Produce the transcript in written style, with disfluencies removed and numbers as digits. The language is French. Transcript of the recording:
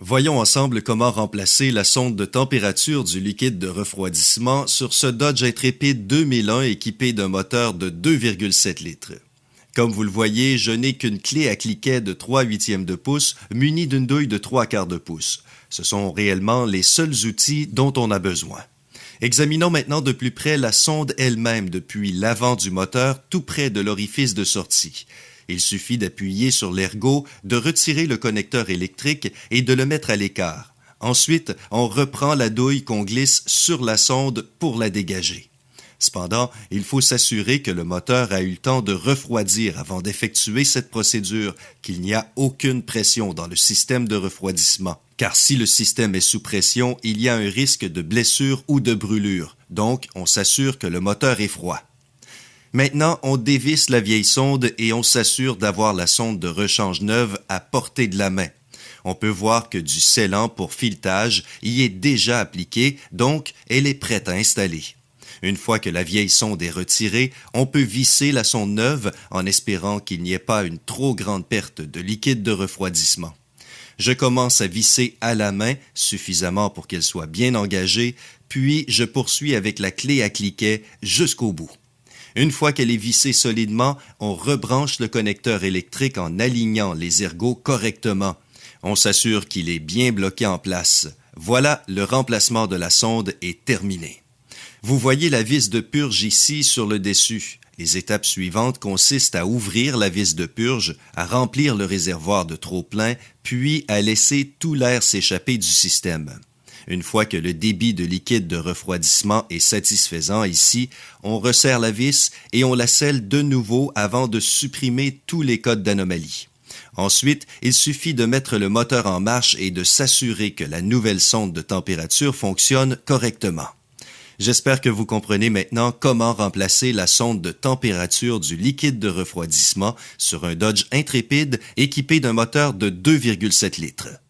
Voyons ensemble comment remplacer la sonde de température du liquide de refroidissement sur ce Dodge Intrepid 2001 équipé d'un moteur de 2,7 litres. Comme vous le voyez, je n'ai qu'une clé à cliquet de 3/8 de pouce munie d'une douille de 3/4 de pouce. Ce sont réellement les seuls outils dont on a besoin. Examinons maintenant de plus près la sonde elle-même depuis l'avant du moteur tout près de l'orifice de sortie. Il suffit d'appuyer sur l'ergot, de retirer le connecteur électrique et de le mettre à l'écart. Ensuite, on reprend la douille qu'on glisse sur la sonde pour la dégager. Cependant, il faut s'assurer que le moteur a eu le temps de refroidir avant d'effectuer cette procédure, qu'il n'y a aucune pression dans le système de refroidissement. Car si le système est sous pression, il y a un risque de blessure ou de brûlure. Donc, on s'assure que le moteur est froid. Maintenant, on dévisse la vieille sonde et on s'assure d'avoir la sonde de rechange neuve à portée de la main. On peut voir que du scellant pour filetage y est déjà appliqué, donc elle est prête à installer. Une fois que la vieille sonde est retirée, on peut visser la sonde neuve en espérant qu'il n'y ait pas une trop grande perte de liquide de refroidissement. Je commence à visser à la main, suffisamment pour qu'elle soit bien engagée, puis je poursuis avec la clé à cliquet jusqu'au bout. Une fois qu'elle est vissée solidement, on rebranche le connecteur électrique en alignant les ergots correctement. On s'assure qu'il est bien bloqué en place. Voilà, le remplacement de la sonde est terminé. Vous voyez la vis de purge ici sur le dessus. Les étapes suivantes consistent à ouvrir la vis de purge, à remplir le réservoir de trop-plein, puis à laisser tout l'air s'échapper du système. Une fois que le débit de liquide de refroidissement est satisfaisant ici, on resserre la vis et on la scelle de nouveau avant de supprimer tous les codes d'anomalie. Ensuite, il suffit de mettre le moteur en marche et de s'assurer que la nouvelle sonde de température fonctionne correctement. J'espère que vous comprenez maintenant comment remplacer la sonde de température du liquide de refroidissement sur un Dodge Intrepid équipé d'un moteur de 2,7 litres.